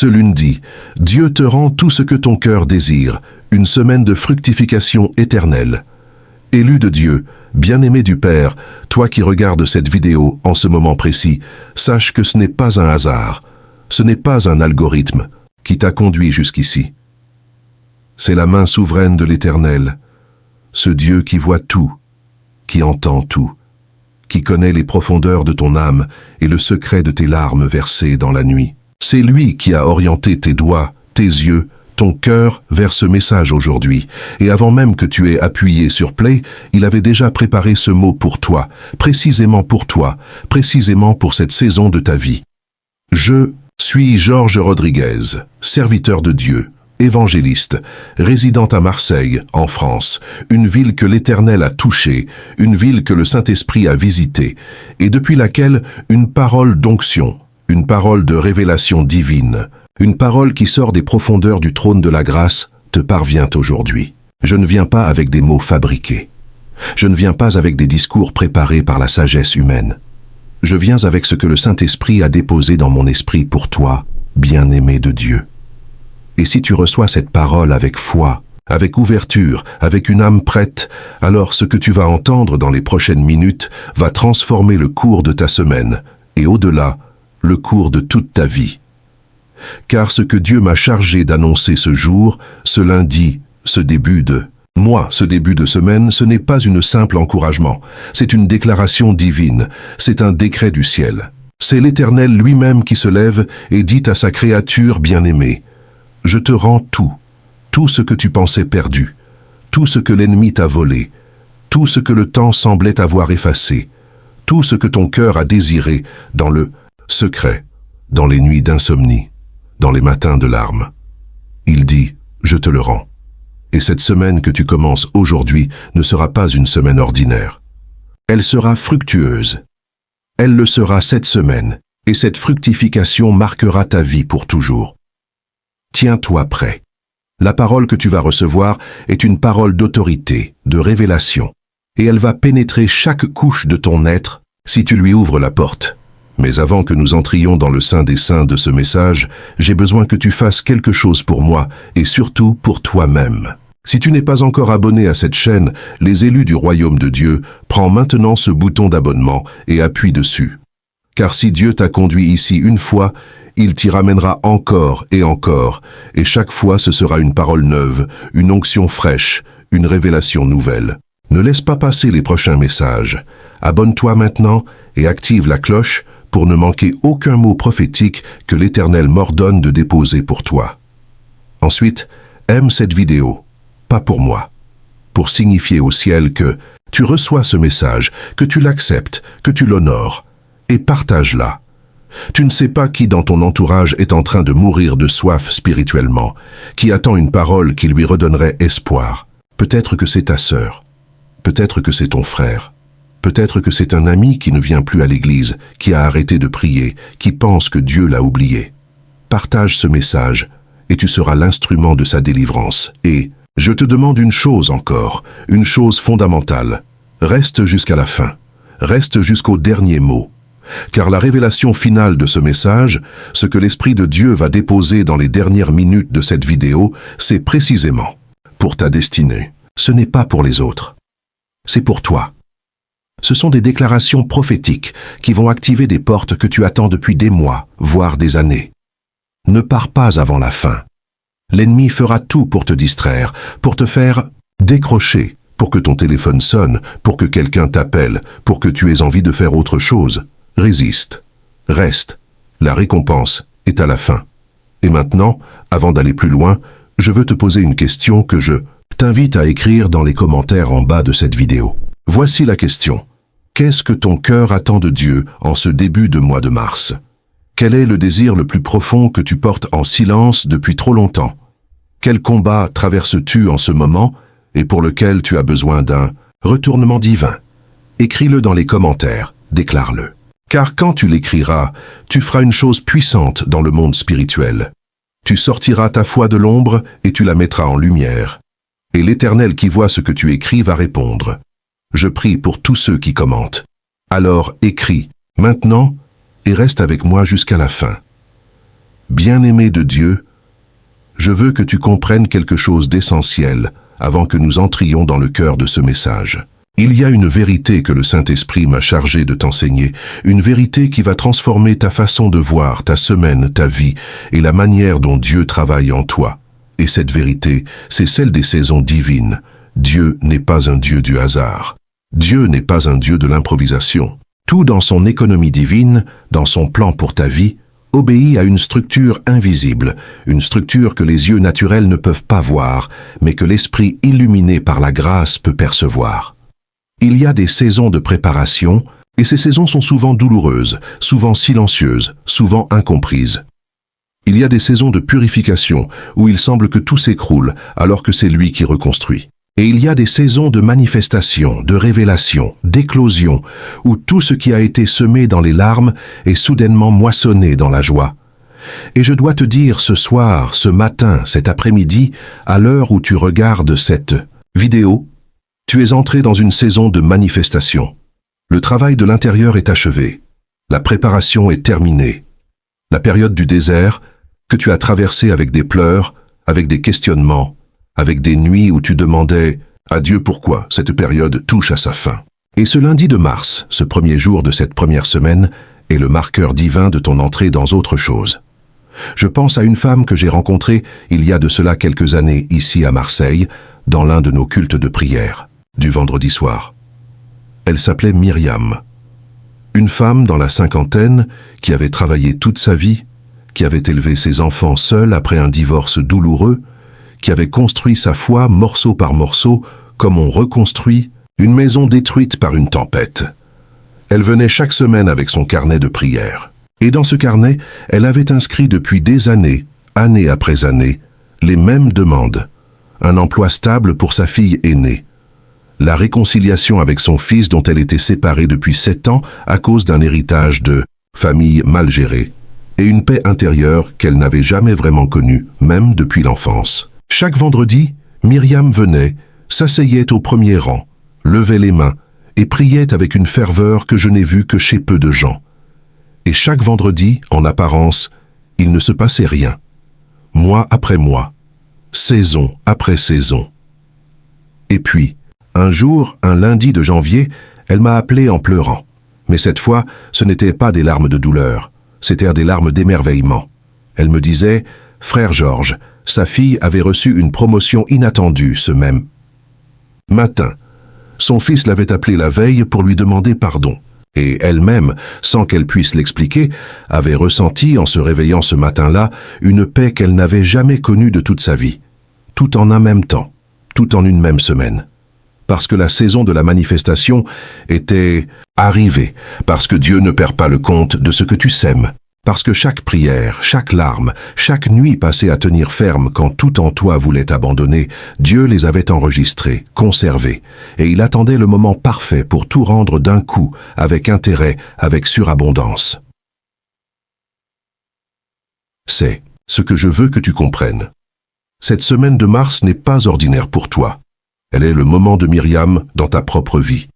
Ce lundi, Dieu te rend tout ce que ton cœur désire, une semaine de fructification éternelle. Élu de Dieu, bien-aimé du Père, toi qui regardes cette vidéo en ce moment précis, sache que ce n'est pas un hasard, ce n'est pas un algorithme qui t'a conduit jusqu'ici. C'est la main souveraine de l'Éternel, ce Dieu qui voit tout, qui entend tout, qui connaît les profondeurs de ton âme et le secret de tes larmes versées dans la nuit. C'est lui qui a orienté tes doigts, tes yeux, ton cœur vers ce message aujourd'hui. Et avant même que tu aies appuyé sur Play, il avait déjà préparé ce mot pour toi, précisément pour cette saison de ta vie. Je suis Georges Rodriguez, serviteur de Dieu, évangéliste, résidant à Marseille, en France, une ville que l'Éternel a touchée, une ville que le Saint-Esprit a visitée, et depuis laquelle une parole d'onction, une parole de révélation divine, une parole qui sort des profondeurs du trône de la grâce te parvient aujourd'hui. Je ne viens pas avec des mots fabriqués. Je ne viens pas avec des discours préparés par la sagesse humaine. Je viens avec ce que le Saint-Esprit a déposé dans mon esprit pour toi, bien-aimé de Dieu. Et si tu reçois cette parole avec foi, avec ouverture, avec une âme prête, alors ce que tu vas entendre dans les prochaines minutes va transformer le cours de ta semaine, et au-delà, le cours de toute ta vie. Car ce que Dieu m'a chargé d'annoncer ce jour, ce lundi, ce début de semaine, ce n'est pas une simple encouragement, c'est une déclaration divine, c'est un décret du ciel. C'est l'Éternel lui-même qui se lève et dit à sa créature bien-aimée, « Je te rends tout ce que tu pensais perdu, tout ce que l'ennemi t'a volé, tout ce que le temps semblait avoir effacé, tout ce que ton cœur a désiré dans le secret, dans les nuits d'insomnie, dans les matins de larmes. Il dit, je te le rends. Et cette semaine que tu commences aujourd'hui ne sera pas une semaine ordinaire. Elle sera fructueuse. Elle le sera cette semaine, et cette fructification marquera ta vie pour toujours. Tiens-toi prêt. La parole que tu vas recevoir est une parole d'autorité, de révélation, et elle va pénétrer chaque couche de ton être si tu lui ouvres la porte. Mais avant que nous entrions dans le sein des saints de ce message, j'ai besoin que tu fasses quelque chose pour moi et surtout pour toi-même. Si tu n'es pas encore abonné à cette chaîne, les élus du royaume de Dieu, prends maintenant ce bouton d'abonnement et appuie dessus. Car si Dieu t'a conduit ici une fois, il t'y ramènera encore, et chaque fois ce sera une parole neuve, une onction fraîche, une révélation nouvelle. Ne laisse pas passer les prochains messages. Abonne-toi maintenant et active la cloche pour ne manquer aucun mot prophétique que l'Éternel m'ordonne de déposer pour toi. Ensuite, aime cette vidéo, pas pour moi, pour signifier au ciel que tu reçois ce message, que tu l'acceptes, que tu l'honores, et partage-la. Tu ne sais pas qui dans ton entourage est en train de mourir de soif spirituellement, qui attend une parole qui lui redonnerait espoir. Peut-être que c'est ta sœur, peut-être que c'est ton frère, peut-être que c'est un ami qui ne vient plus à l'église, qui a arrêté de prier, qui pense que Dieu l'a oublié. Partage ce message, et tu seras l'instrument de sa délivrance. Et je te demande une chose encore, une chose fondamentale. Reste jusqu'à la fin, reste jusqu'au dernier mot. Car la révélation finale de ce message, ce que l'Esprit de Dieu va déposer dans les dernières minutes de cette vidéo, c'est précisément pour ta destinée. Ce n'est pas pour les autres. C'est pour toi. Ce sont des déclarations prophétiques qui vont activer des portes que tu attends depuis des mois, voire des années. Ne pars pas avant la fin. L'ennemi fera tout pour te distraire, pour te faire décrocher, pour que ton téléphone sonne, pour que quelqu'un t'appelle, pour que tu aies envie de faire autre chose. Résiste. Reste. La récompense est à la fin. Et maintenant, avant d'aller plus loin, je veux te poser une question que je t'invite à écrire dans les commentaires en bas de cette vidéo. Voici la question. Qu'est-ce que ton cœur attend de Dieu en ce début de mois de mars? Quel est le désir le plus profond que tu portes en silence depuis trop longtemps? Quel combat traverses-tu en ce moment et pour lequel tu as besoin d'un retournement divin? Écris-le dans les commentaires, déclare-le. Car quand tu l'écriras, tu feras une chose puissante dans le monde spirituel. Tu sortiras ta foi de l'ombre et tu la mettras en lumière. Et l'Éternel qui voit ce que tu écris va répondre. Je prie pour tous ceux qui commentent. Alors écris, maintenant, et reste avec moi jusqu'à la fin. Bien-aimé de Dieu, je veux que tu comprennes quelque chose d'essentiel avant que nous entrions dans le cœur de ce message. Il y a une vérité que le Saint-Esprit m'a chargé de t'enseigner, une vérité qui va transformer ta façon de voir, ta semaine, ta vie et la manière dont Dieu travaille en toi. Et cette vérité, c'est celle des saisons divines. Dieu n'est pas un Dieu du hasard. Dieu n'est pas un Dieu de l'improvisation. Tout dans son économie divine, dans son plan pour ta vie, obéit à une structure invisible, une structure que les yeux naturels ne peuvent pas voir, mais que l'esprit illuminé par la grâce peut percevoir. Il y a des saisons de préparation, et ces saisons sont souvent douloureuses, souvent silencieuses, souvent incomprises. Il y a des saisons de purification, où il semble que tout s'écroule, alors que c'est lui qui reconstruit. Et il y a des saisons de manifestation, de révélation, d'éclosion, où tout ce qui a été semé dans les larmes est soudainement moissonné dans la joie. Et je dois te dire ce soir, ce matin, cet après-midi, à l'heure où tu regardes cette vidéo, tu es entré dans une saison de manifestation. Le travail de l'intérieur est achevé. La préparation est terminée. La période du désert, que tu as traversée avec des pleurs, avec des questionnements, avec des nuits où tu demandais à Dieu pourquoi cette période touche à sa fin. Et ce lundi de mars, ce premier jour de cette première semaine, est le marqueur divin de ton entrée dans autre chose. Je pense à une femme que j'ai rencontrée il y a de cela quelques années ici à Marseille, dans l'un de nos cultes de prière, du vendredi soir. Elle s'appelait Myriam. Une femme dans la cinquantaine qui avait travaillé toute sa vie, qui avait élevé ses enfants seule après un divorce douloureux, qui avait construit sa foi morceau par morceau, comme on reconstruit une maison détruite par une tempête. Elle venait chaque semaine avec son carnet de prière. Et dans ce carnet, elle avait inscrit depuis des années, année après année, les mêmes demandes. Un emploi stable pour sa fille aînée. La réconciliation avec son fils dont elle était séparée depuis 7 ans à cause d'un héritage de famille mal gérée. Et une paix intérieure qu'elle n'avait jamais vraiment connue, même depuis l'enfance. Chaque vendredi, Myriam venait, s'asseyait au premier rang, levait les mains et priait avec une ferveur que je n'ai vue que chez peu de gens. Et chaque vendredi, en apparence, il ne se passait rien. Mois après mois, saison après saison. Et puis, un jour, un lundi de janvier, elle m'a appelé en pleurant. Mais cette fois, ce n'étaient pas des larmes de douleur, c'étaient des larmes d'émerveillement. Elle me disait, « Frère Georges, sa fille avait reçu une promotion inattendue ce même matin. Son fils l'avait appelée la veille pour lui demander pardon. Et elle-même, sans qu'elle puisse l'expliquer, avait ressenti en se réveillant ce matin-là une paix qu'elle n'avait jamais connue de toute sa vie. Tout en un même temps, tout en une même semaine. Parce que la saison de la manifestation était arrivée, parce que Dieu ne perd pas le compte de ce que tu sèmes. Parce que chaque prière, chaque larme, chaque nuit passée à tenir ferme quand tout en toi voulait abandonner, Dieu les avait enregistrés, conservés, et il attendait le moment parfait pour tout rendre d'un coup, avec intérêt, avec surabondance. C'est ce que je veux que tu comprennes. Cette semaine de mars n'est pas ordinaire pour toi. Elle est le moment de Myriam dans ta propre vie.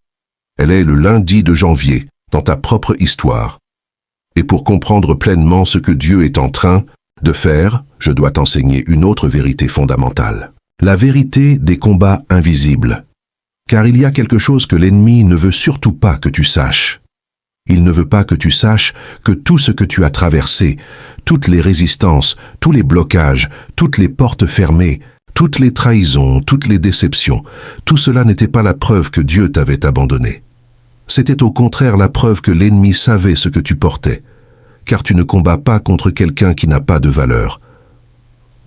Elle est le lundi de janvier dans ta propre histoire. Et pour comprendre pleinement ce que Dieu est en train de faire, je dois t'enseigner une autre vérité fondamentale. La vérité des combats invisibles. Car il y a quelque chose que l'ennemi ne veut surtout pas que tu saches. Il ne veut pas que tu saches que tout ce que tu as traversé, toutes les résistances, tous les blocages, toutes les portes fermées, toutes les trahisons, toutes les déceptions, tout cela n'était pas la preuve que Dieu t'avait abandonné. C'était au contraire la preuve que l'ennemi savait ce que tu portais, car tu ne combats pas contre quelqu'un qui n'a pas de valeur.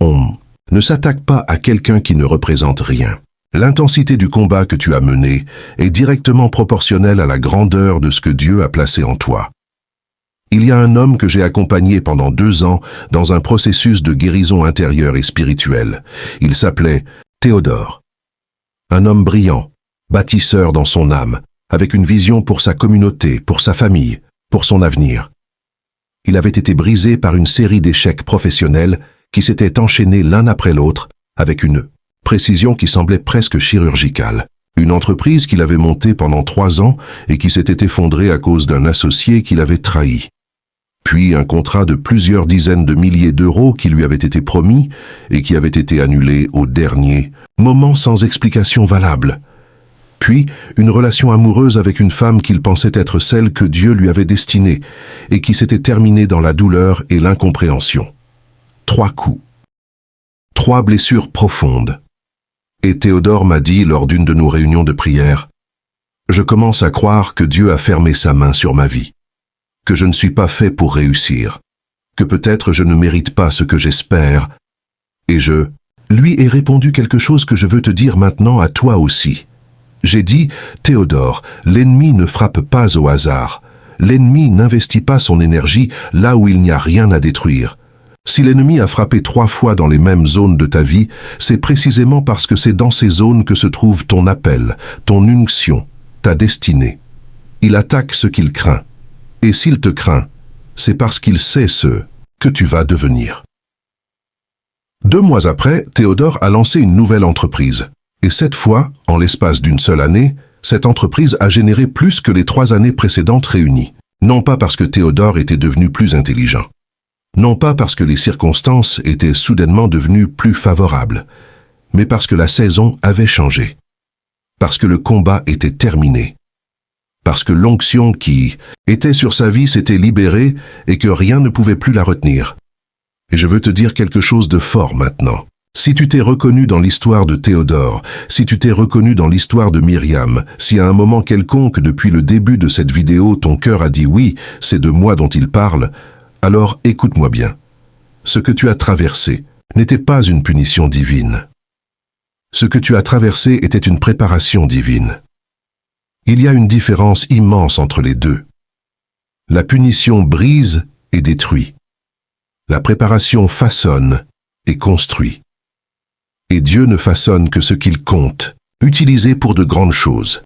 On ne s'attaque pas à quelqu'un qui ne représente rien. L'intensité du combat que tu as mené est directement proportionnelle à la grandeur de ce que Dieu a placé en toi. Il y a un homme que j'ai accompagné pendant 2 ans dans un processus de guérison intérieure et spirituelle. Il s'appelait Théodore. Un homme brillant, bâtisseur dans son âme, avec une vision pour sa communauté, pour sa famille, pour son avenir. Il avait été brisé par une série d'échecs professionnels qui s'étaient enchaînés l'un après l'autre avec une précision qui semblait presque chirurgicale. Une entreprise qu'il avait montée pendant 3 ans et qui s'était effondrée à cause d'un associé qu'il avait trahi. puis un contrat de plusieurs dizaines de milliers d'euros qui lui avait été promis et qui avait été annulé au dernier moment sans explication valable. Puis une relation amoureuse avec une femme qu'il pensait être celle que Dieu lui avait destinée et qui s'était terminée dans la douleur et l'incompréhension. 3 coups. 3 blessures profondes. Et Théodore m'a dit lors d'une de nos réunions de prière, « Je commence à croire que Dieu a fermé sa main sur ma vie, que je ne suis pas fait pour réussir, que peut-être je ne mérite pas ce que j'espère, et je lui ai répondu quelque chose que je veux te dire maintenant à toi aussi. J'ai dit, Théodore, l'ennemi ne frappe pas au hasard, l'ennemi n'investit pas son énergie là où il n'y a rien à détruire. Si l'ennemi a frappé 3 fois dans les mêmes zones de ta vie, c'est précisément parce que c'est dans ces zones que se trouve ton appel, ton onction, ta destinée. Il attaque ce qu'il craint. Et s'il te craint, c'est parce qu'il sait ce que tu vas devenir. 2 mois après, Théodore a lancé une nouvelle entreprise. Et cette fois, en l'espace d'une seule année, cette entreprise a généré plus que les 3 années précédentes réunies. Non pas parce que Théodore était devenu plus intelligent. Non pas parce que les circonstances étaient soudainement devenues plus favorables, mais parce que la saison avait changé. Parce que le combat était terminé. Parce que l'onction qui était sur sa vie s'était libérée et que rien ne pouvait plus la retenir. Et je veux te dire quelque chose de fort maintenant. Si tu t'es reconnu dans l'histoire de Théodore, si tu t'es reconnu dans l'histoire de Myriam, si à un moment quelconque depuis le début de cette vidéo ton cœur a dit oui, c'est de moi dont il parle, alors écoute-moi bien. Ce que tu as traversé n'était pas une punition divine. Ce que tu as traversé était une préparation divine. Il y a une différence immense entre les deux. La punition brise et détruit. La préparation façonne et construit. Et Dieu ne façonne que ce qu'il compte, utilisé pour de grandes choses.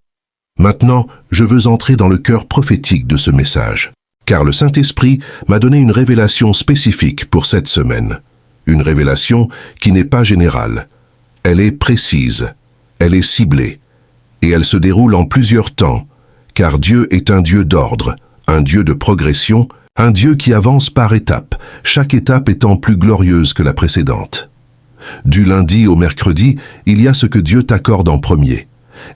Maintenant, je veux entrer dans le cœur prophétique de ce message, car le Saint-Esprit m'a donné une révélation spécifique pour cette semaine. Une révélation qui n'est pas générale. Elle est précise, elle est ciblée, et elle se déroule en plusieurs temps, car Dieu est un Dieu d'ordre, un Dieu de progression, un Dieu qui avance par étapes, chaque étape étant plus glorieuse que la précédente. Du lundi au mercredi, il y a ce que Dieu t'accorde en premier.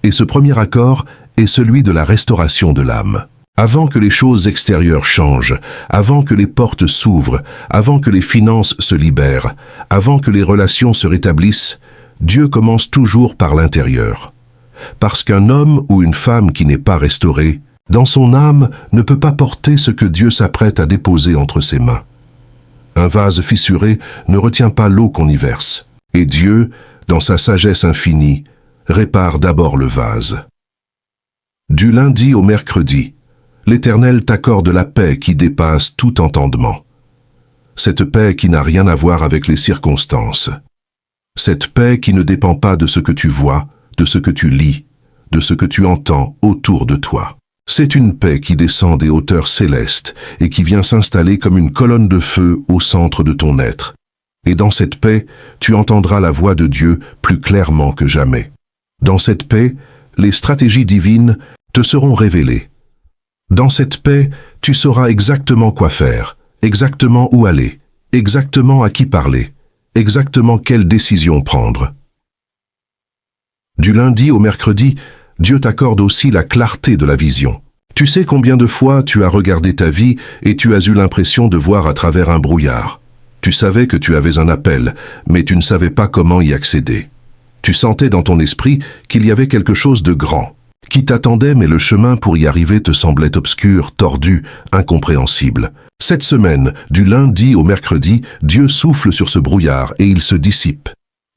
Et ce premier accord est celui de la restauration de l'âme. Avant que les choses extérieures changent, avant que les portes s'ouvrent, avant que les finances se libèrent, avant que les relations se rétablissent, Dieu commence toujours par l'intérieur. Parce qu'un homme ou une femme qui n'est pas restauré, dans son âme, ne peut pas porter ce que Dieu s'apprête à déposer entre ses mains. Un vase fissuré ne retient pas l'eau qu'on y verse. Et Dieu, dans sa sagesse infinie, répare d'abord le vase. Du lundi au mercredi, l'Éternel t'accorde la paix qui dépasse tout entendement. Cette paix qui n'a rien à voir avec les circonstances. Cette paix qui ne dépend pas de ce que tu vois, de ce que tu lis, de ce que tu entends autour de toi. C'est une paix qui descend des hauteurs célestes et qui vient s'installer comme une colonne de feu au centre de ton être. Et dans cette paix, tu entendras la voix de Dieu plus clairement que jamais. Dans cette paix, les stratégies divines te seront révélées. Dans cette paix, tu sauras exactement quoi faire, exactement où aller, exactement à qui parler, exactement quelle décision prendre. Du lundi au mercredi, Dieu t'accorde aussi la clarté de la vision. Tu sais combien de fois tu as regardé ta vie et tu as eu l'impression de voir à travers un brouillard. Tu savais que tu avais un appel, mais tu ne savais pas comment y accéder. Tu sentais dans ton esprit qu'il y avait quelque chose de grand, qui t'attendait, mais le chemin pour y arriver te semblait obscur, tordu, incompréhensible. Cette semaine, du lundi au mercredi, Dieu souffle sur ce brouillard et il se dissipe.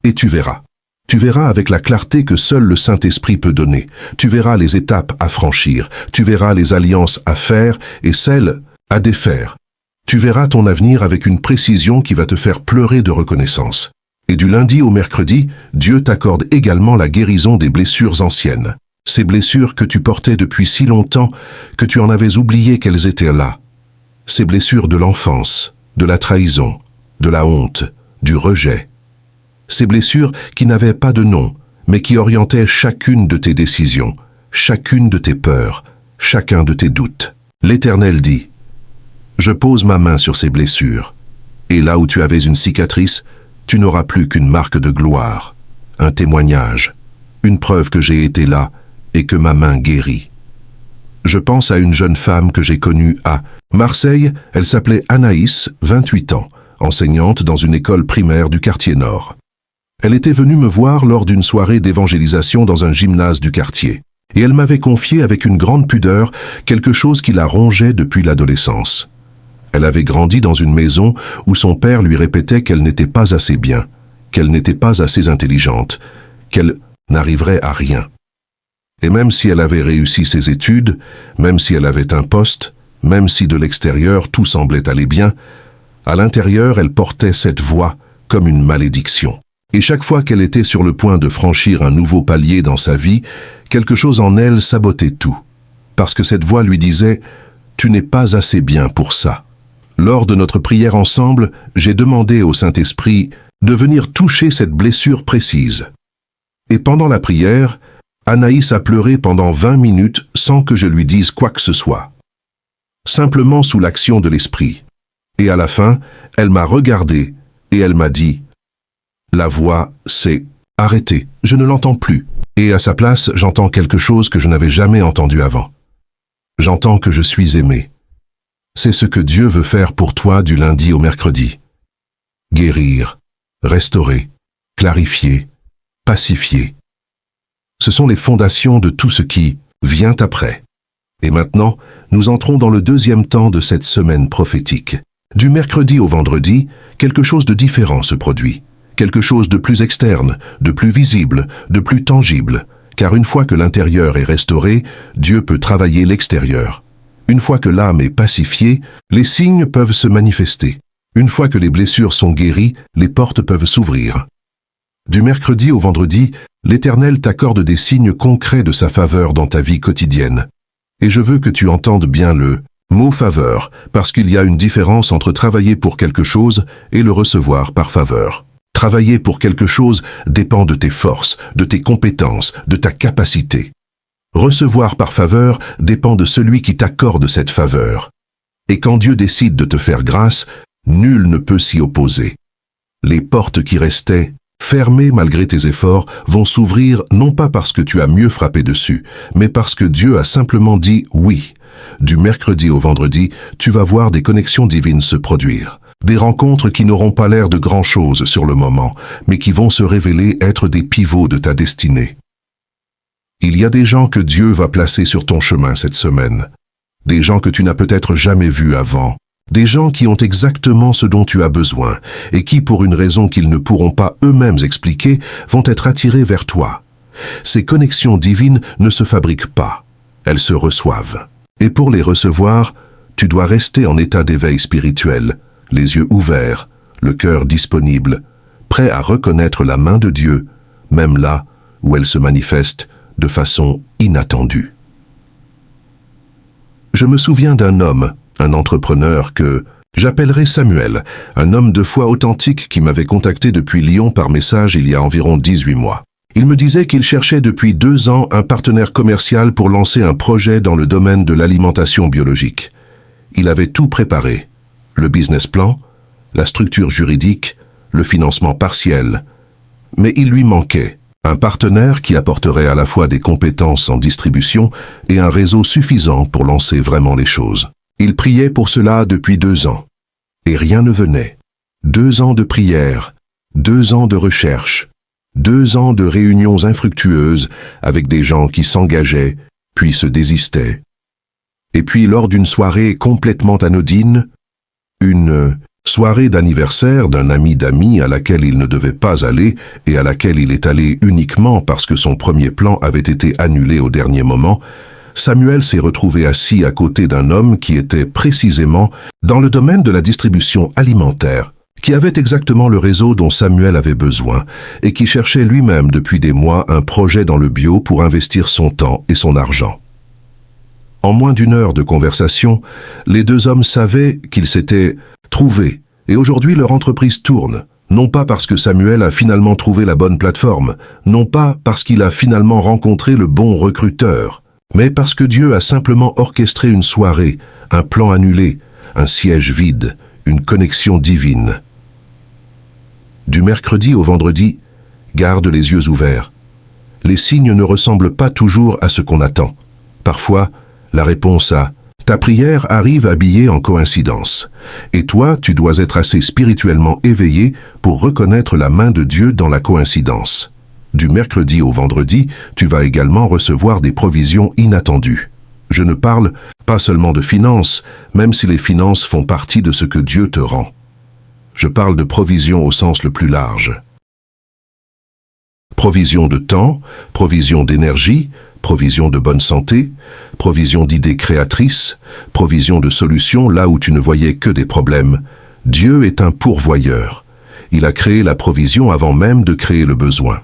Et tu verras. Tu verras avec la clarté que seul le Saint-Esprit peut donner. Tu verras les étapes à franchir. Tu verras les alliances à faire et celles à défaire. Tu verras ton avenir avec une précision qui va te faire pleurer de reconnaissance. Et du lundi au mercredi, Dieu t'accorde également la guérison des blessures anciennes. Ces blessures que tu portais depuis si longtemps que tu en avais oublié qu'elles étaient là. Ces blessures de l'enfance, de la trahison, de la honte, du rejet. Ces blessures qui n'avaient pas de nom, mais qui orientaient chacune de tes décisions, chacune de tes peurs, chacun de tes doutes. L'Éternel dit, « Je pose ma main sur ces blessures. Et là où tu avais une cicatrice, tu n'auras plus qu'une marque de gloire, un témoignage, une preuve que j'ai été là et que ma main guérit. Je pense à une jeune femme que j'ai connue à Marseille. Elle s'appelait Anaïs, 28 ans, enseignante dans une école primaire du quartier Nord. Elle était venue me voir lors d'une soirée d'évangélisation dans un gymnase du quartier. Et elle m'avait confié avec une grande pudeur quelque chose qui la rongeait depuis l'adolescence. Elle avait grandi dans une maison où son père lui répétait qu'elle n'était pas assez bien, qu'elle n'était pas assez intelligente, qu'elle n'arriverait à rien. Et même si elle avait réussi ses études, même si elle avait un poste, même si de l'extérieur tout semblait aller bien, à l'intérieur elle portait cette voix comme une malédiction. Et chaque fois qu'elle était sur le point de franchir un nouveau palier dans sa vie, quelque chose en elle sabotait tout. Parce que cette voix lui disait « Tu n'es pas assez bien pour ça ». Lors de notre prière ensemble, j'ai demandé au Saint-Esprit de venir toucher cette blessure précise. Et pendant la prière, Anaïs a pleuré pendant 20 minutes sans que je lui dise quoi que ce soit. Simplement sous l'action de l'Esprit. Et à la fin, elle m'a regardé et elle m'a dit « La voix, c'est « Arrêtez, je ne l'entends plus ». Et à sa place, j'entends quelque chose que je n'avais jamais entendu avant. J'entends que je suis aimé. C'est ce que Dieu veut faire pour toi du lundi au mercredi. Guérir, restaurer, clarifier, pacifier. Ce sont les fondations de tout ce qui vient après. Et maintenant, nous entrons dans le deuxième temps de cette semaine prophétique. Du mercredi au vendredi, quelque chose de différent se produit. Quelque chose de plus externe, de plus visible, de plus tangible. Car une fois que l'intérieur est restauré, Dieu peut travailler l'extérieur. Une fois que l'âme est pacifiée, les signes peuvent se manifester. Une fois que les blessures sont guéries, les portes peuvent s'ouvrir. Du mercredi au vendredi, l'Éternel t'accorde des signes concrets de sa faveur dans ta vie quotidienne. Et je veux que tu entendes bien le mot faveur, parce qu'il y a une différence entre travailler pour quelque chose et le recevoir par faveur. Travailler pour quelque chose dépend de tes forces, de tes compétences, de ta capacité. Recevoir par faveur dépend de celui qui t'accorde cette faveur. Et quand Dieu décide de te faire grâce, nul ne peut s'y opposer. Les portes qui restaient, fermées malgré tes efforts, vont s'ouvrir non pas parce que tu as mieux frappé dessus, mais parce que Dieu a simplement dit oui. Du mercredi au vendredi, tu vas voir des connexions divines se produire. Des rencontres qui n'auront pas l'air de grand-chose sur le moment, mais qui vont se révéler être des pivots de ta destinée. Il y a des gens que Dieu va placer sur ton chemin cette semaine. Des gens que tu n'as peut-être jamais vus avant. Des gens qui ont exactement ce dont tu as besoin et qui, pour une raison qu'ils ne pourront pas eux-mêmes expliquer, vont être attirés vers toi. Ces connexions divines ne se fabriquent pas. Elles se reçoivent. Et pour les recevoir, tu dois rester en état d'éveil spirituel, les yeux ouverts, le cœur disponible, prêt à reconnaître la main de Dieu, même là où elle se manifeste de façon inattendue. Je me souviens d'un homme, un entrepreneur que j'appellerai Samuel, un homme de foi authentique qui m'avait contacté depuis Lyon par message il y a environ 18 mois. Il me disait qu'il cherchait depuis 2 ans un partenaire commercial pour lancer un projet dans le domaine de l'alimentation biologique. Il avait tout préparé, le business plan, la structure juridique, le financement partiel. Mais il lui manquait un partenaire qui apporterait à la fois des compétences en distribution et un réseau suffisant pour lancer vraiment les choses. Il priait pour cela depuis 2 ans. Et rien ne venait. 2 ans de prière, 2 ans de recherche, 2 ans de réunions infructueuses avec des gens qui s'engageaient, puis se désistaient. Et puis lors d'une soirée complètement anodine, une soirée d'anniversaire d'un ami d'amis à laquelle il ne devait pas aller et à laquelle il est allé uniquement parce que son premier plan avait été annulé au dernier moment, Samuel s'est retrouvé assis à côté d'un homme qui était précisément dans le domaine de la distribution alimentaire, qui avait exactement le réseau dont Samuel avait besoin et qui cherchait lui-même depuis des mois un projet dans le bio pour investir son temps et son argent. En moins d'1 heure de conversation, les 2 hommes savaient qu'ils s'étaient trouvés et aujourd'hui leur entreprise tourne, non pas parce que Samuel a finalement trouvé la bonne plateforme, non pas parce qu'il a finalement rencontré le bon recruteur, mais parce que Dieu a simplement orchestré une soirée, un plan annulé, un siège vide, une connexion divine. Du mercredi au vendredi, garde les yeux ouverts. Les signes ne ressemblent pas toujours à ce qu'on attend. Parfois, la réponse à ta prière arrive habillée en coïncidence. Et toi, tu dois être assez spirituellement éveillé pour reconnaître la main de Dieu dans la coïncidence. Du mercredi au vendredi, tu vas également recevoir des provisions inattendues. Je ne parle pas seulement de finances, même si les finances font partie de ce que Dieu te rend. Je parle de provisions au sens le plus large. Provision de temps, provision d'énergie, provision de bonne santé, provision d'idées créatrices, provision de solutions là où tu ne voyais que des problèmes. Dieu est un pourvoyeur. Il a créé la provision avant même de créer le besoin.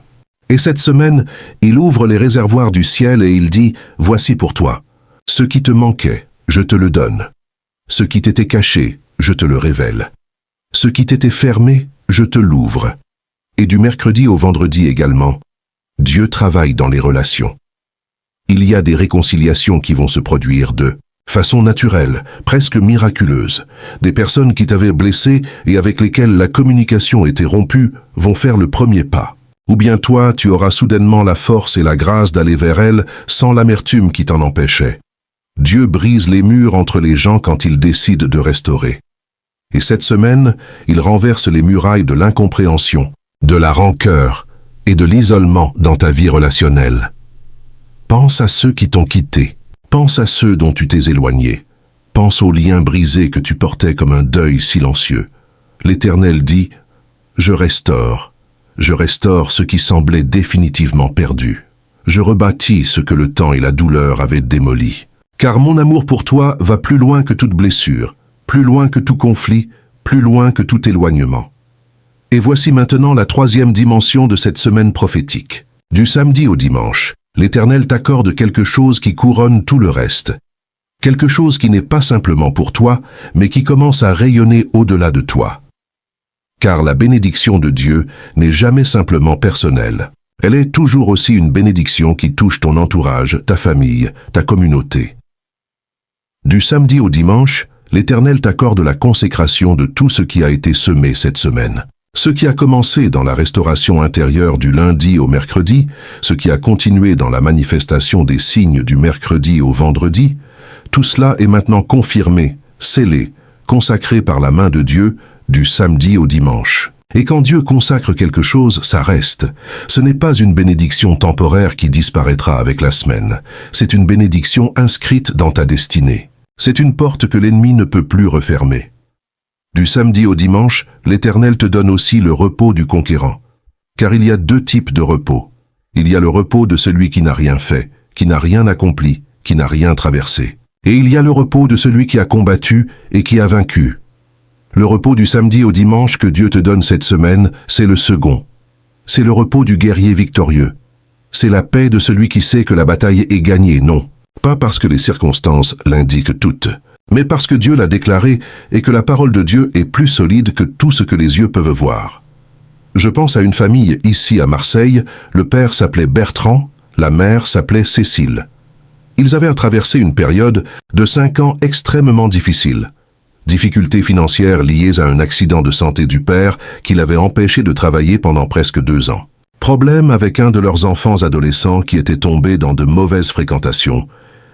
Et cette semaine, il ouvre les réservoirs du ciel et il dit « Voici pour toi. Ce qui te manquait, je te le donne. Ce qui t'était caché, je te le révèle. Ce qui t'était fermé, je te l'ouvre. » Et du mercredi au vendredi également, Dieu travaille dans les relations. Il y a des réconciliations qui vont se produire de façon naturelle, presque miraculeuse. Des personnes qui t'avaient blessé et avec lesquelles la communication était rompue vont faire le premier pas. Ou bien toi, tu auras soudainement la force et la grâce d'aller vers elles sans l'amertume qui t'en empêchait. Dieu brise les murs entre les gens quand il décide de restaurer. Et cette semaine, il renverse les murailles de l'incompréhension, de la rancœur et de l'isolement dans ta vie relationnelle. Pense à ceux qui t'ont quitté. Pense à ceux dont tu t'es éloigné. Pense aux liens brisés que tu portais comme un deuil silencieux. L'Éternel dit « Je restaure ce qui semblait définitivement perdu. Je rebâtis ce que le temps et la douleur avaient démoli. Car mon amour pour toi va plus loin que toute blessure, plus loin que tout conflit, plus loin que tout éloignement. » Et voici maintenant la troisième dimension de cette semaine prophétique. Du samedi au dimanche, l'Éternel t'accorde quelque chose qui couronne tout le reste. Quelque chose qui n'est pas simplement pour toi, mais qui commence à rayonner au-delà de toi. Car la bénédiction de Dieu n'est jamais simplement personnelle. Elle est toujours aussi une bénédiction qui touche ton entourage, ta famille, ta communauté. Du samedi au dimanche, l'Éternel t'accorde la consécration de tout ce qui a été semé cette semaine. Ce qui a commencé dans la restauration intérieure du lundi au mercredi, ce qui a continué dans la manifestation des signes du mercredi au vendredi, tout cela est maintenant confirmé, scellé, consacré par la main de Dieu du samedi au dimanche. Et quand Dieu consacre quelque chose, ça reste. Ce n'est pas une bénédiction temporaire qui disparaîtra avec la semaine. C'est une bénédiction inscrite dans ta destinée. C'est une porte que l'ennemi ne peut plus refermer. Du samedi au dimanche, l'Éternel te donne aussi le repos du conquérant. Car il y a deux types de repos. Il y a le repos de celui qui n'a rien fait, qui n'a rien accompli, qui n'a rien traversé. Et il y a le repos de celui qui a combattu et qui a vaincu. Le repos du samedi au dimanche que Dieu te donne cette semaine, c'est le second. C'est le repos du guerrier victorieux. C'est la paix de celui qui sait que la bataille est gagnée, non. Pas parce que les circonstances l'indiquent toutes, mais parce que Dieu l'a déclaré et que la parole de Dieu est plus solide que tout ce que les yeux peuvent voir. Je pense à une famille ici à Marseille, le père s'appelait Bertrand, la mère s'appelait Cécile. Ils avaient à traverser une période de 5 ans extrêmement difficile. Difficultés financières liées à un accident de santé du père qui l'avait empêché de travailler pendant presque 2 ans. Problème avec un de leurs enfants adolescents qui était tombé dans de mauvaises fréquentations,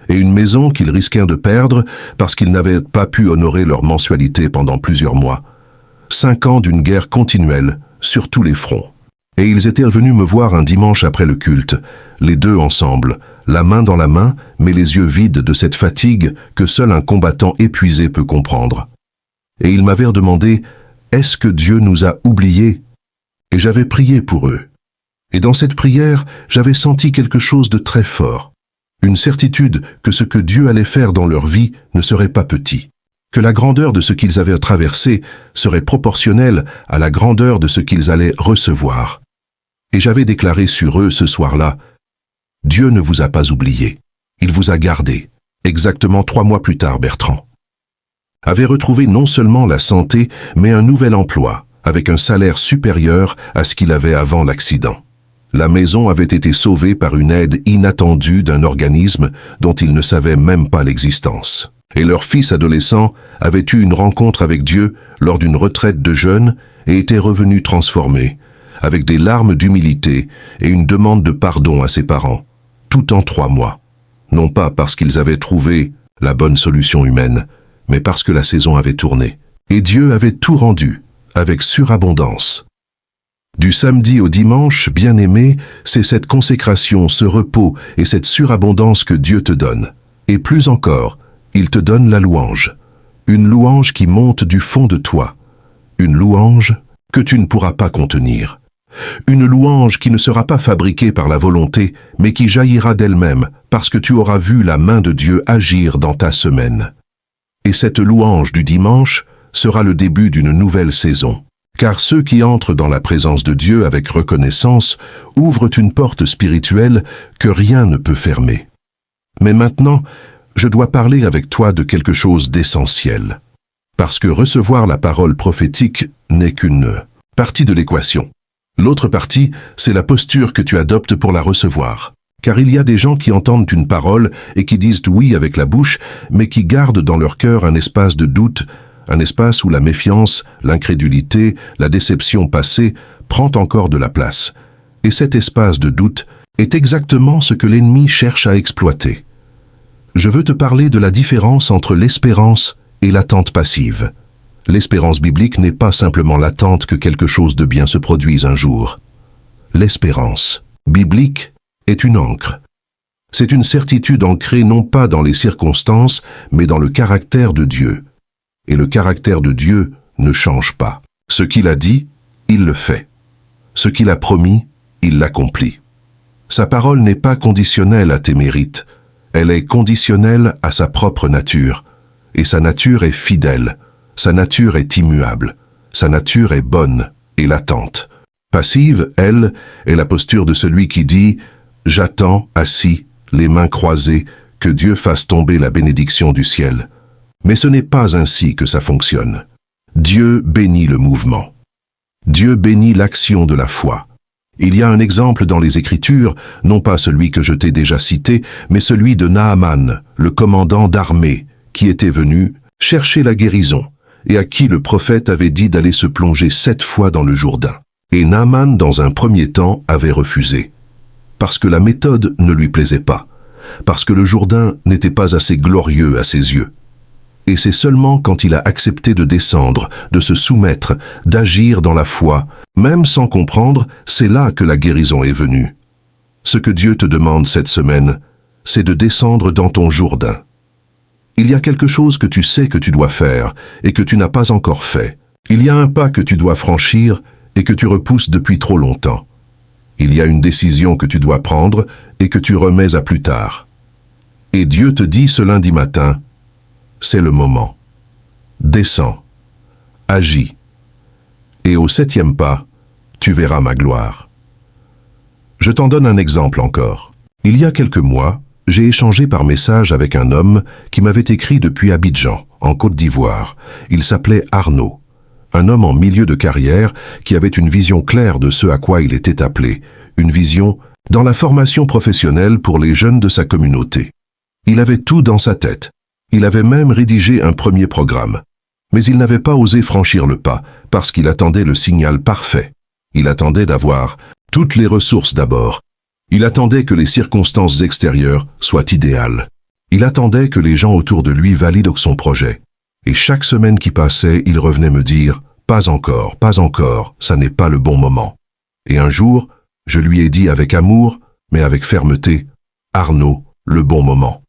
et une maison qu'ils risquaient de perdre parce qu'ils n'avaient pas pu honorer leur mensualité pendant plusieurs mois. 5 ans d'une guerre continuelle sur tous les fronts. Et ils étaient venus me voir un dimanche après le culte, les deux ensemble, la main dans la main, mais les yeux vides de cette fatigue que seul un combattant épuisé peut comprendre. Et ils m'avaient demandé « Est-ce que Dieu nous a oubliés ?» Et j'avais prié pour eux. Et dans cette prière, j'avais senti quelque chose de très fort. Une certitude que ce que Dieu allait faire dans leur vie ne serait pas petit, que la grandeur de ce qu'ils avaient traversé serait proportionnelle à la grandeur de ce qu'ils allaient recevoir. Et j'avais déclaré sur eux ce soir-là, « Dieu ne vous a pas oublié, il vous a gardé. » Exactement 3 mois plus tard, Bertrand avait retrouvé non seulement la santé, mais un nouvel emploi, avec un salaire supérieur à ce qu'il avait avant l'accident. La maison avait été sauvée par une aide inattendue d'un organisme dont il ne savait même pas l'existence. Et leur fils adolescent avait eu une rencontre avec Dieu lors d'une retraite de jeûne et était revenu transformé, avec des larmes d'humilité et une demande de pardon à ses parents, tout en 3 mois. Non pas parce qu'ils avaient trouvé la bonne solution humaine, mais parce que la saison avait tourné. Et Dieu avait tout rendu, avec surabondance. Du samedi au dimanche, bien-aimé, c'est cette consécration, ce repos et cette surabondance que Dieu te donne. Et plus encore, il te donne la louange. Une louange qui monte du fond de toi. Une louange que tu ne pourras pas contenir. Une louange qui ne sera pas fabriquée par la volonté, mais qui jaillira d'elle-même, parce que tu auras vu la main de Dieu agir dans ta semaine. Et cette louange du dimanche sera le début d'une nouvelle saison. Car ceux qui entrent dans la présence de Dieu avec reconnaissance ouvrent une porte spirituelle que rien ne peut fermer. Mais maintenant, je dois parler avec toi de quelque chose d'essentiel. Parce que recevoir la parole prophétique n'est qu'une partie de l'équation. L'autre partie, c'est la posture que tu adoptes pour la recevoir. Car il y a des gens qui entendent une parole et qui disent oui avec la bouche, mais qui gardent dans leur cœur un espace de doute, un espace où la méfiance, l'incrédulité, la déception passée prend encore de la place. Et cet espace de doute est exactement ce que l'ennemi cherche à exploiter. Je veux te parler de la différence entre l'espérance et l'attente passive. L'espérance biblique n'est pas simplement l'attente que quelque chose de bien se produise un jour. L'espérance biblique est une ancre. C'est une certitude ancrée non pas dans les circonstances, mais dans le caractère de Dieu. Et le caractère de Dieu ne change pas. Ce qu'il a dit, il le fait. Ce qu'il a promis, il l'accomplit. Sa parole n'est pas conditionnelle à tes mérites. Elle est conditionnelle à sa propre nature. Et sa nature est fidèle. Sa nature est immuable. Sa nature est bonne et latente. Passive, elle, est la posture de celui qui dit « J'attends, assis, les mains croisées, que Dieu fasse tomber la bénédiction du ciel. » Mais ce n'est pas ainsi que ça fonctionne. Dieu bénit le mouvement. Dieu bénit l'action de la foi. Il y a un exemple dans les Écritures, non pas celui que je t'ai déjà cité, mais celui de Naaman, le commandant d'armée, qui était venu chercher la guérison, et à qui le prophète avait dit d'aller se plonger 7 fois dans le Jourdain. Et Naaman, dans un premier temps, avait refusé. Parce que la méthode ne lui plaisait pas. Parce que le Jourdain n'était pas assez glorieux à ses yeux. Et c'est seulement quand il a accepté de descendre, de se soumettre, d'agir dans la foi, même sans comprendre, c'est là que la guérison est venue. Ce que Dieu te demande cette semaine, c'est de descendre dans ton Jourdain. Il y a quelque chose que tu sais que tu dois faire et que tu n'as pas encore fait. Il y a un pas que tu dois franchir et que tu repousses depuis trop longtemps. Il y a une décision que tu dois prendre et que tu remets à plus tard. Et Dieu te dit ce lundi matin, c'est le moment. Descends, agis. Et au 7e pas, tu verras ma gloire. Je t'en donne un exemple encore. Il y a quelques mois, j'ai échangé par message avec un homme qui m'avait écrit depuis Abidjan, en Côte d'Ivoire. Il s'appelait Arnaud. Un homme en milieu de carrière qui avait une vision claire de ce à quoi il était appelé. Une vision dans la formation professionnelle pour les jeunes de sa communauté. Il avait tout dans sa tête. Il avait même rédigé un premier programme. Mais il n'avait pas osé franchir le pas, parce qu'il attendait le signal parfait. Il attendait d'avoir toutes les ressources d'abord. Il attendait que les circonstances extérieures soient idéales. Il attendait que les gens autour de lui valident son projet. Et chaque semaine qui passait, il revenait me dire « Pas encore, ça n'est pas le bon moment. » Et un jour, je lui ai dit avec amour, mais avec fermeté « Arnaud, le bon moment. »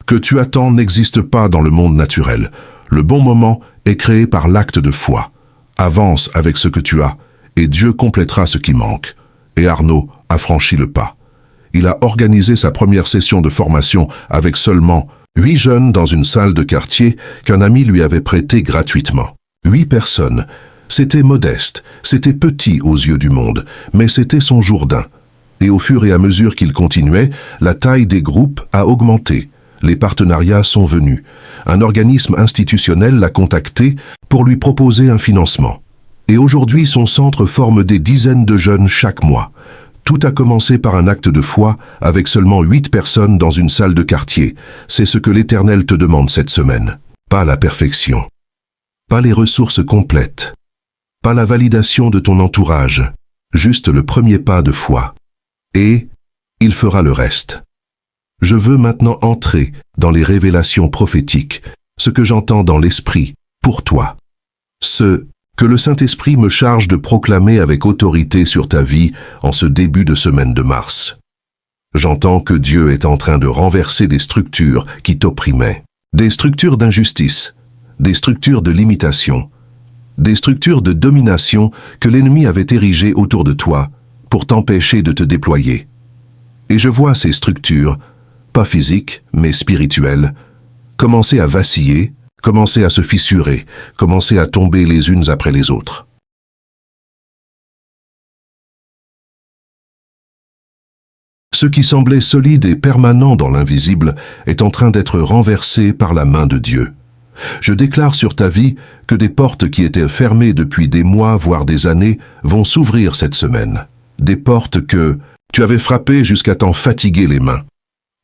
Que tu attends n'existe pas dans le monde naturel. Le bon moment est créé par l'acte de foi. Avance avec ce que tu as, et Dieu complétera ce qui manque. Et Arnaud a franchi le pas. Il a organisé sa première session de formation avec seulement 8 jeunes dans une salle de quartier qu'un ami lui avait prêtée gratuitement. 8 personnes. C'était modeste, c'était petit aux yeux du monde, mais c'était son Jourdain. Et au fur et à mesure qu'il continuait, la taille des groupes a augmenté. Les partenariats sont venus. Un organisme institutionnel l'a contacté pour lui proposer un financement. Et aujourd'hui, son centre forme des dizaines de jeunes chaque mois. Tout a commencé par un acte de foi avec seulement 8 personnes dans une salle de quartier. C'est ce que l'Éternel te demande cette semaine. Pas la perfection. Pas les ressources complètes. Pas la validation de ton entourage. Juste le premier pas de foi. Et il fera le reste. Je veux maintenant entrer dans les révélations prophétiques, ce que j'entends dans l'Esprit, pour toi. Ce que le Saint-Esprit me charge de proclamer avec autorité sur ta vie en ce début de semaine de mars. J'entends que Dieu est en train de renverser des structures qui t'opprimaient, des structures d'injustice, des structures de limitation, des structures de domination que l'ennemi avait érigées autour de toi pour t'empêcher de te déployer. Et je vois ces structures, pas physiques, mais spirituelles, commencer à vaciller, commencer à se fissurer, commencer à tomber les unes après les autres. Ce qui semblait solide et permanent dans l'invisible est en train d'être renversé par la main de Dieu. Je déclare sur ta vie que des portes qui étaient fermées depuis des mois, voire des années, vont s'ouvrir cette semaine. Des portes que tu avais frappées jusqu'à t'en fatiguer les mains.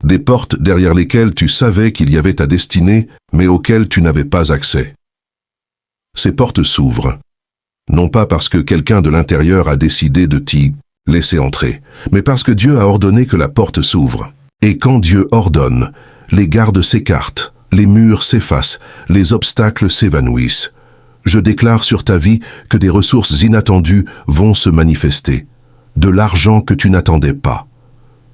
Des portes derrière lesquelles tu savais qu'il y avait ta destinée, mais auxquelles tu n'avais pas accès. Ces portes s'ouvrent, non pas parce que quelqu'un de l'intérieur a décidé de t'y laisser entrer, mais parce que Dieu a ordonné que la porte s'ouvre. Et quand Dieu ordonne, les gardes s'écartent, les murs s'effacent, les obstacles s'évanouissent. Je déclare sur ta vie que des ressources inattendues vont se manifester, de l'argent que tu n'attendais pas.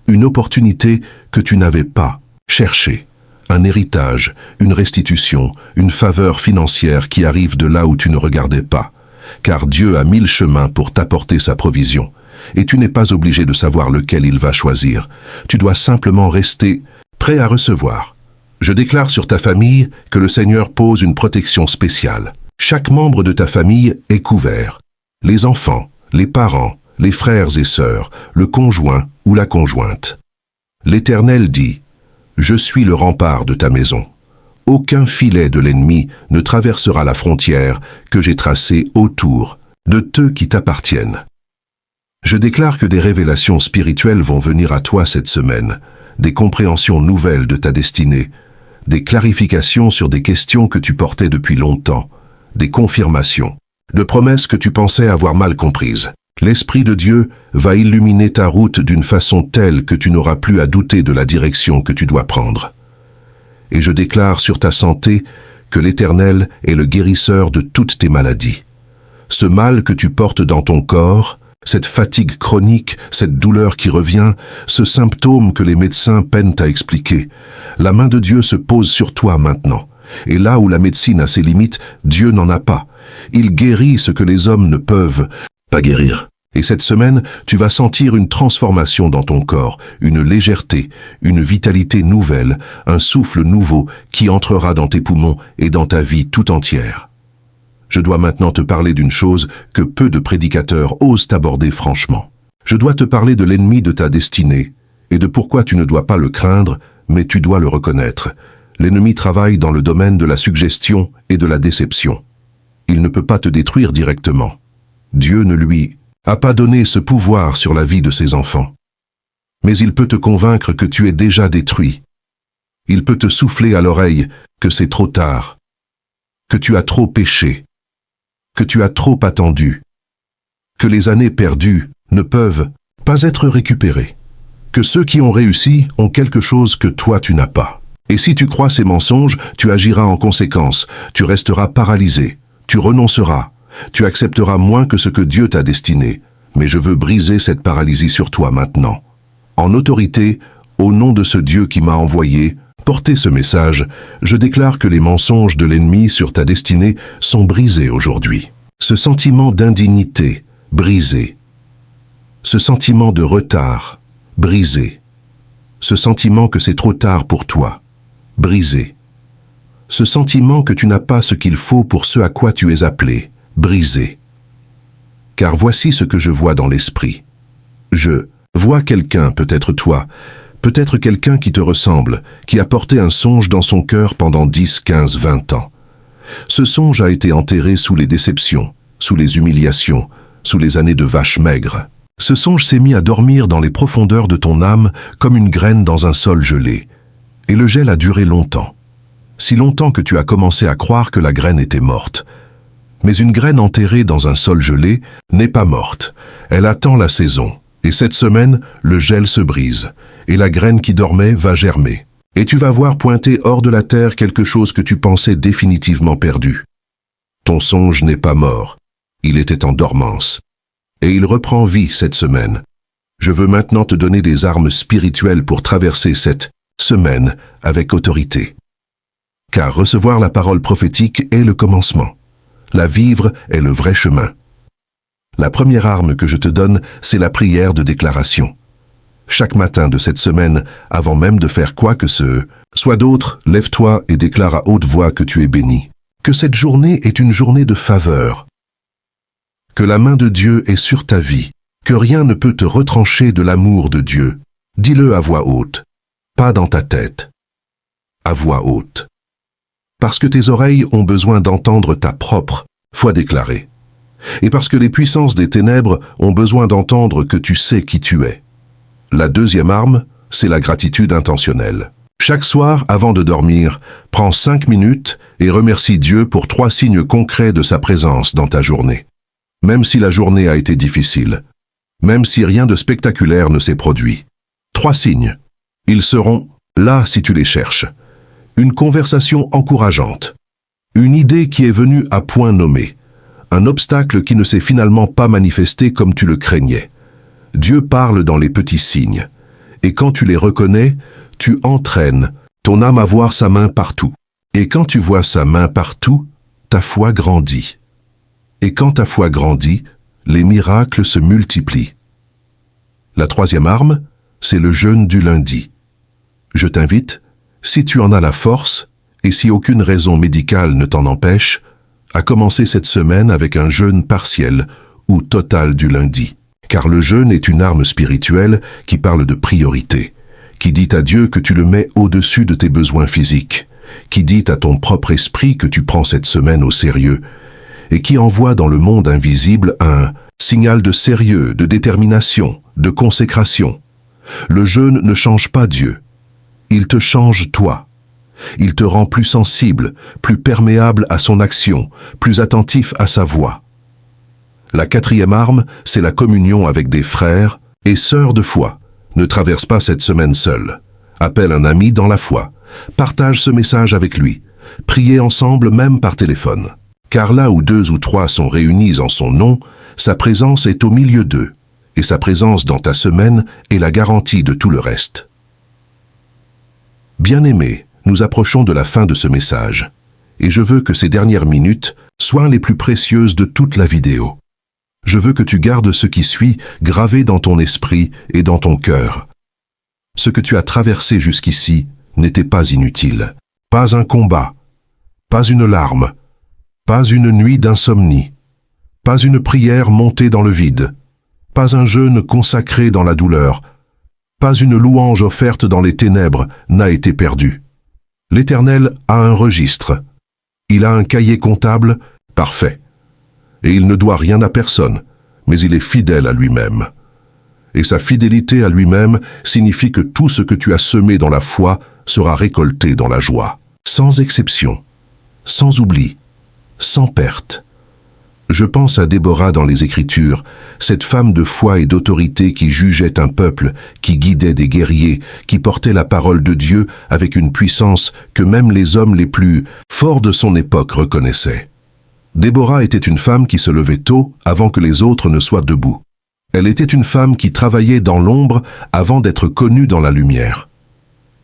Une opportunité que tu n'avais pas cherchée, un héritage, une restitution, une faveur financière qui arrive de là où tu ne regardais pas, car Dieu a 1000 chemins pour t'apporter sa provision, et tu n'es pas obligé de savoir lequel il va choisir. Tu dois simplement rester prêt à recevoir. Je déclare sur ta famille que le Seigneur pose une protection spéciale. Chaque membre de ta famille est couvert. Les enfants, les parents, les frères et sœurs, le conjoint ou la conjointe. L'Éternel dit, « Je suis le rempart de ta maison. Aucun filet de l'ennemi ne traversera la frontière que j'ai tracée autour de ceux qui t'appartiennent. » Je déclare que des révélations spirituelles vont venir à toi cette semaine, des compréhensions nouvelles de ta destinée, des clarifications sur des questions que tu portais depuis longtemps, des confirmations, de promesses que tu pensais avoir mal comprises. L'Esprit de Dieu va illuminer ta route d'une façon telle que tu n'auras plus à douter de la direction que tu dois prendre. Et je déclare sur ta santé que l'Éternel est le guérisseur de toutes tes maladies. Ce mal que tu portes dans ton corps, cette fatigue chronique, cette douleur qui revient, ce symptôme que les médecins peinent à expliquer, la main de Dieu se pose sur toi maintenant. Et là où la médecine a ses limites, Dieu n'en a pas. Il guérit ce que les hommes ne peuvent pas guérir. Et cette semaine, tu vas sentir une transformation dans ton corps, une légèreté, une vitalité nouvelle, un souffle nouveau qui entrera dans tes poumons et dans ta vie tout entière. Je dois maintenant te parler d'une chose que peu de prédicateurs osent aborder franchement. Je dois te parler de l'ennemi de ta destinée et de pourquoi tu ne dois pas le craindre, mais tu dois le reconnaître. L'ennemi travaille dans le domaine de la suggestion et de la déception. Il ne peut pas te détruire directement. Dieu ne lui a pas donné ce pouvoir sur la vie de ses enfants. Mais il peut te convaincre que tu es déjà détruit. Il peut te souffler à l'oreille que c'est trop tard, que tu as trop péché, que tu as trop attendu, que les années perdues ne peuvent pas être récupérées, que ceux qui ont réussi ont quelque chose que toi tu n'as pas. Et si tu crois ces mensonges, tu agiras en conséquence, tu resteras paralysé, tu renonceras, tu accepteras moins que ce que Dieu t'a destiné. Mais je veux briser cette paralysie sur toi maintenant. En autorité, au nom de ce Dieu qui m'a envoyé, porter ce message, je déclare que les mensonges de l'ennemi sur ta destinée sont brisés aujourd'hui. Ce sentiment d'indignité, brisé. Ce sentiment de retard, brisé. Ce sentiment que c'est trop tard pour toi, brisé. Ce sentiment que tu n'as pas ce qu'il faut pour ce à quoi tu es appelé, brisé. Car voici ce que je vois dans l'esprit. Je vois quelqu'un, peut-être toi, peut-être quelqu'un qui te ressemble, qui a porté un songe dans son cœur pendant 10, 15, 20 ans. Ce songe a été enterré sous les déceptions, sous les humiliations, sous les années de vaches maigres. Ce songe s'est mis à dormir dans les profondeurs de ton âme comme une graine dans un sol gelé. Et le gel a duré longtemps. Si longtemps que tu as commencé à croire que la graine était morte. Mais une graine enterrée dans un sol gelé n'est pas morte. Elle attend la saison. Et cette semaine, le gel se brise. Et la graine qui dormait va germer. Et tu vas voir pointer hors de la terre quelque chose que tu pensais définitivement perdu. Ton songe n'est pas mort. Il était en dormance. Et il reprend vie cette semaine. Je veux maintenant te donner des armes spirituelles pour traverser cette semaine avec autorité. Car recevoir la parole prophétique est le commencement. La vivre est le vrai chemin. La première arme que je te donne, c'est la prière de déclaration. Chaque matin de cette semaine, avant même de faire quoi que ce soit d'autre, lève-toi et déclare à haute voix que tu es béni. Que cette journée est une journée de faveur. Que la main de Dieu est sur ta vie. Que rien ne peut te retrancher de l'amour de Dieu. Dis-le à voix haute. Pas dans ta tête. À voix haute. Parce que tes oreilles ont besoin d'entendre ta propre foi déclarée. Et parce que les puissances des ténèbres ont besoin d'entendre que tu sais qui tu es. La deuxième arme, c'est la gratitude intentionnelle. Chaque soir, avant de dormir, prends 5 minutes et remercie Dieu pour 3 signes concrets de sa présence dans ta journée. Même si la journée a été difficile, même si rien de spectaculaire ne s'est produit. 3 signes. Ils seront là si tu les cherches. Une conversation encourageante. Une idée qui est venue à point nommé. Un obstacle qui ne s'est finalement pas manifesté comme tu le craignais. Dieu parle dans les petits signes. Et quand tu les reconnais, tu entraînes ton âme à voir sa main partout. Et quand tu vois sa main partout, ta foi grandit. Et quand ta foi grandit, les miracles se multiplient. La troisième arme, c'est le jeûne du lundi. Je t'invite, si tu en as la force, et si aucune raison médicale ne t'en empêche, à commencer cette semaine avec un jeûne partiel ou total du lundi. Car le jeûne est une arme spirituelle qui parle de priorité, qui dit à Dieu que tu le mets au-dessus de tes besoins physiques, qui dit à ton propre esprit que tu prends cette semaine au sérieux, et qui envoie dans le monde invisible un signal de sérieux, de détermination, de consécration. Le jeûne ne change pas Dieu. Il te change toi. Il te rend plus sensible, plus perméable à son action, plus attentif à sa voix. La quatrième arme, c'est la communion avec des frères et sœurs de foi. Ne traverse pas cette semaine seul. Appelle un ami dans la foi. Partage ce message avec lui. Priez ensemble même par téléphone. Car là où 2 ou 3 sont réunis en son nom, sa présence est au milieu d'eux. Et sa présence dans ta semaine est la garantie de tout le reste. Bien-aimés, nous approchons de la fin de ce message. Et je veux que ces dernières minutes soient les plus précieuses de toute la vidéo. Je veux que tu gardes ce qui suit gravé dans ton esprit et dans ton cœur. Ce que tu as traversé jusqu'ici n'était pas inutile. Pas un combat, pas une larme, pas une nuit d'insomnie, pas une prière montée dans le vide, pas un jeûne consacré dans la douleur, pas une louange offerte dans les ténèbres n'a été perdu. L'Éternel a un registre. Il a un cahier comptable parfait. Et il ne doit rien à personne, mais il est fidèle à lui-même. Et sa fidélité à lui-même signifie que tout ce que tu as semé dans la foi sera récolté dans la joie, sans exception, sans oubli, sans perte. Je pense à Déborah dans les Écritures, cette femme de foi et d'autorité qui jugeait un peuple, qui guidait des guerriers, qui portait la parole de Dieu avec une puissance que même les hommes les plus forts de son époque reconnaissaient. Déborah était une femme qui se levait tôt avant que les autres ne soient debout. Elle était une femme qui travaillait dans l'ombre avant d'être connue dans la lumière.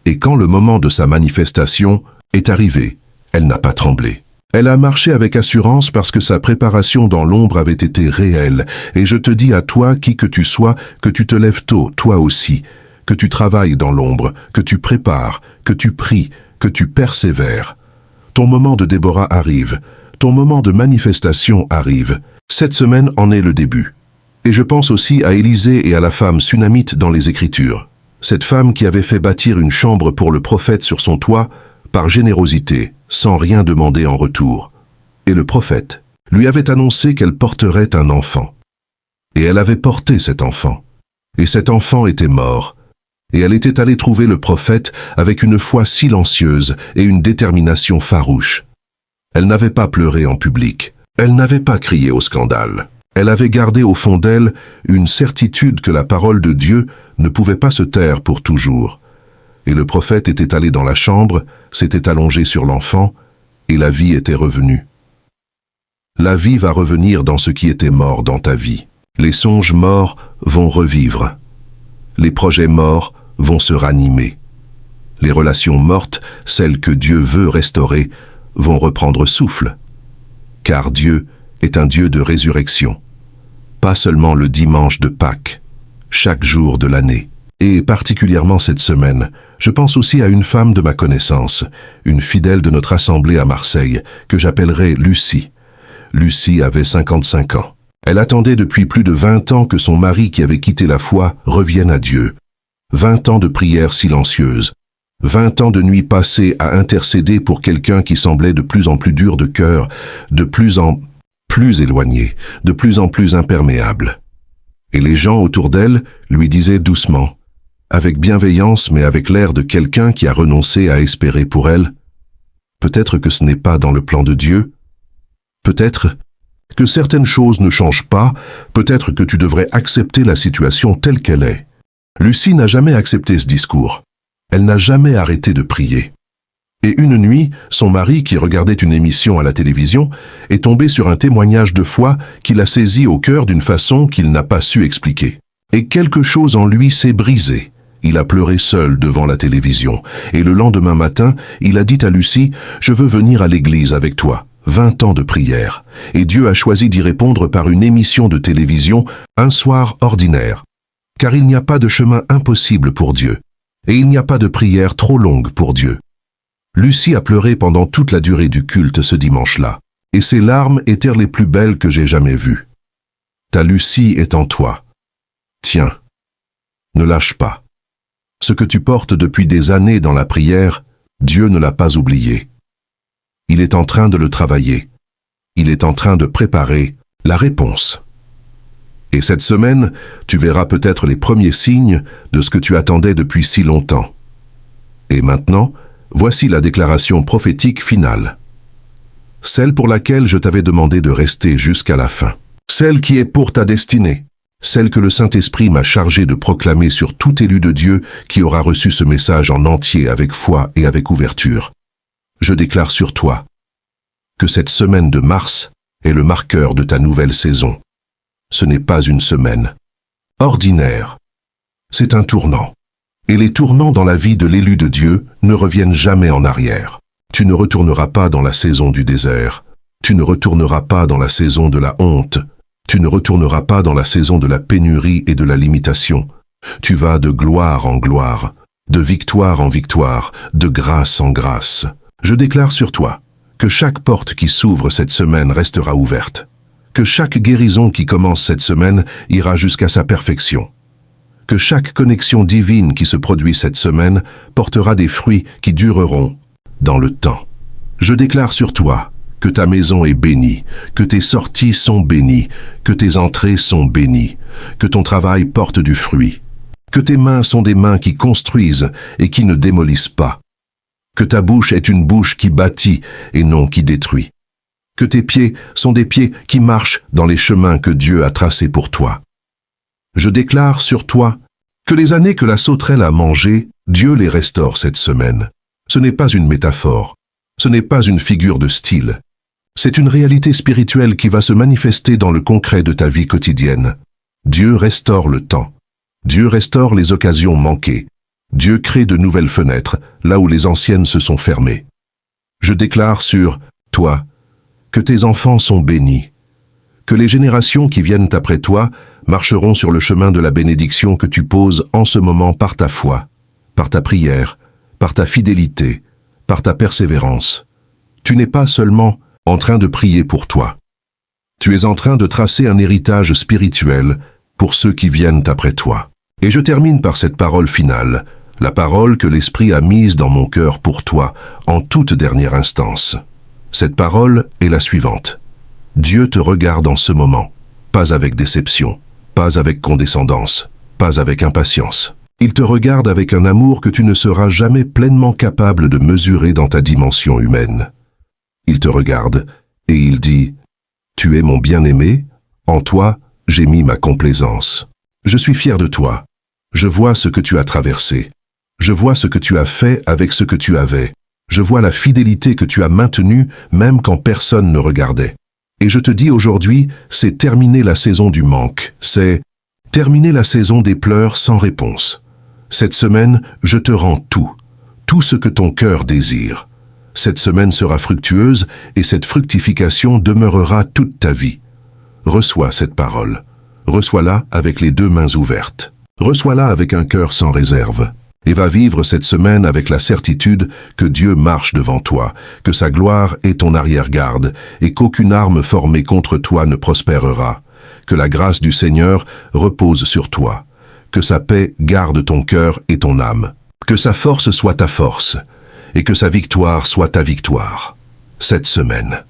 Et quand le moment de sa manifestation est arrivé, elle n'a pas tremblé. Elle a marché avec assurance parce que sa préparation dans l'ombre avait été réelle. Et je te dis à toi, qui que tu sois, que tu te lèves tôt, toi aussi, que tu travailles dans l'ombre, que tu prépares, que tu pries, que tu persévères. Ton moment de Déborah arrive. Ton moment de manifestation arrive. Cette semaine en est le début. Et je pense aussi à Élisée et à la femme sunamite dans les Écritures. Cette femme qui avait fait bâtir une chambre pour le prophète sur son toit, par générosité, sans rien demander en retour. Et le prophète lui avait annoncé qu'elle porterait un enfant. Et elle avait porté cet enfant. Et cet enfant était mort. Et elle était allée trouver le prophète avec une foi silencieuse et une détermination farouche. Elle n'avait pas pleuré en public. Elle n'avait pas crié au scandale. Elle avait gardé au fond d'elle une certitude que la parole de Dieu ne pouvait pas se taire pour toujours. Et le prophète était allé dans la chambre, s'était allongé sur l'enfant, et la vie était revenue. La vie va revenir dans ce qui était mort dans ta vie. Les songes morts vont revivre. Les projets morts vont se ranimer. Les relations mortes, celles que Dieu veut restaurer, vont reprendre souffle. Car Dieu est un Dieu de résurrection. Pas seulement le dimanche de Pâques, chaque jour de l'année. Et particulièrement cette semaine, je pense aussi à une femme de ma connaissance, une fidèle de notre assemblée à Marseille, que j'appellerai Lucie. Lucie avait 55 ans. Elle attendait depuis plus de 20 ans que son mari qui avait quitté la foi revienne à Dieu. 20 ans de prières silencieuses. 20 ans de nuits passées à intercéder pour quelqu'un qui semblait de plus en plus dur de cœur, de plus en plus éloigné, de plus en plus imperméable. Et les gens autour d'elle lui disaient doucement, avec bienveillance mais avec l'air de quelqu'un qui a renoncé à espérer pour elle, peut-être que ce n'est pas dans le plan de Dieu, peut-être que certaines choses ne changent pas, peut-être que tu devrais accepter la situation telle qu'elle est. Lucie n'a jamais accepté ce discours. Elle n'a jamais arrêté de prier. Et une nuit, son mari, qui regardait une émission à la télévision, est tombé sur un témoignage de foi qui l'a saisi au cœur d'une façon qu'il n'a pas su expliquer. Et quelque chose en lui s'est brisé. Il a pleuré seul devant la télévision. Et le lendemain matin, il a dit à Lucie, « Je veux venir à l'église avec toi. » 20 ans de prière. Et Dieu a choisi d'y répondre par une émission de télévision, un soir ordinaire. Car il n'y a pas de chemin impossible pour Dieu. Et il n'y a pas de prière trop longue pour Dieu. Lucie a pleuré pendant toute la durée du culte ce dimanche-là. Et ses larmes étaient les plus belles que j'ai jamais vues. Ta Lucie est en toi. Tiens, ne lâche pas. Ce que tu portes depuis des années dans la prière, Dieu ne l'a pas oublié. Il est en train de le travailler. Il est en train de préparer la réponse. Et cette semaine, tu verras peut-être les premiers signes de ce que tu attendais depuis si longtemps. Et maintenant, voici la déclaration prophétique finale. Celle pour laquelle je t'avais demandé de rester jusqu'à la fin. Celle qui est pour ta destinée. Celle que le Saint-Esprit m'a chargé de proclamer sur tout élu de Dieu qui aura reçu ce message en entier avec foi et avec ouverture. Je déclare sur toi que cette semaine de mars est le marqueur de ta nouvelle saison. Ce n'est pas une semaine ordinaire. C'est un tournant. Et les tournants dans la vie de l'élu de Dieu ne reviennent jamais en arrière. Tu ne retourneras pas dans la saison du désert. Tu ne retourneras pas dans la saison de la honte. Tu ne retourneras pas dans la saison de la pénurie et de la limitation. Tu vas de gloire en gloire, de victoire en victoire, de grâce en grâce. Je déclare sur toi que chaque porte qui s'ouvre cette semaine restera ouverte, que chaque guérison qui commence cette semaine ira jusqu'à sa perfection, que chaque connexion divine qui se produit cette semaine portera des fruits qui dureront dans le temps. Je déclare sur toi que ta maison est bénie, que tes sorties sont bénies, que tes entrées sont bénies, que ton travail porte du fruit, que tes mains sont des mains qui construisent et qui ne démolissent pas, que ta bouche est une bouche qui bâtit et non qui détruit, que tes pieds sont des pieds qui marchent dans les chemins que Dieu a tracés pour toi. Je déclare sur toi que les années que la sauterelle a mangées, Dieu les restaure cette semaine. Ce n'est pas une métaphore, ce n'est pas une figure de style. C'est une réalité spirituelle qui va se manifester dans le concret de ta vie quotidienne. Dieu restaure le temps. Dieu restaure les occasions manquées. Dieu crée de nouvelles fenêtres, là où les anciennes se sont fermées. Je déclare sur toi que tes enfants sont bénis, que les générations qui viennent après toi marcheront sur le chemin de la bénédiction que tu poses en ce moment par ta foi, par ta prière, par ta fidélité, par ta persévérance. Tu n'es pas seulement en train de prier pour toi. Tu es en train de tracer un héritage spirituel pour ceux qui viennent après toi. Et je termine par cette parole finale, la parole que l'Esprit a mise dans mon cœur pour toi en toute dernière instance. Cette parole est la suivante. Dieu te regarde en ce moment, pas avec déception, pas avec condescendance, pas avec impatience. Il te regarde avec un amour que tu ne seras jamais pleinement capable de mesurer dans ta dimension humaine. Il te regarde et il dit « Tu es mon bien-aimé, en toi, j'ai mis ma complaisance. Je suis fier de toi. Je vois ce que tu as traversé. Je vois ce que tu as fait avec ce que tu avais. Je vois la fidélité que tu as maintenue même quand personne ne regardait. Et je te dis aujourd'hui, c'est terminer la saison du manque. C'est terminer la saison des pleurs sans réponse. Cette semaine, je te rends tout ce que ton cœur désire. Cette semaine sera fructueuse et cette fructification demeurera toute ta vie. Reçois cette parole. Reçois-la avec les deux mains ouvertes. Reçois-la avec un cœur sans réserve. Et va vivre cette semaine avec la certitude que Dieu marche devant toi, que sa gloire est ton arrière-garde et qu'aucune arme formée contre toi ne prospérera. Que la grâce du Seigneur repose sur toi. Que sa paix garde ton cœur et ton âme. Que sa force soit ta force et que sa victoire soit ta victoire. Cette semaine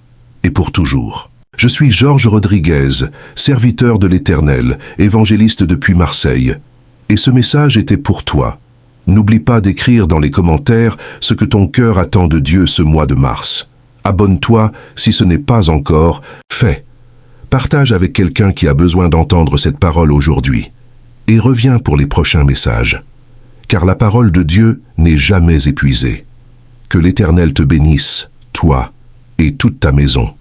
et pour toujours. Je suis Georges Rodriguez, serviteur de l'Éternel, évangéliste depuis Marseille. Et ce message était pour toi. N'oublie pas d'écrire dans les commentaires ce que ton cœur attend de Dieu ce mois de mars. Abonne-toi si ce n'est pas encore fait. Partage avec quelqu'un qui a besoin d'entendre cette parole aujourd'hui. Et reviens pour les prochains messages. Car la parole de Dieu n'est jamais épuisée. Que l'Éternel te bénisse, toi et toute ta maison.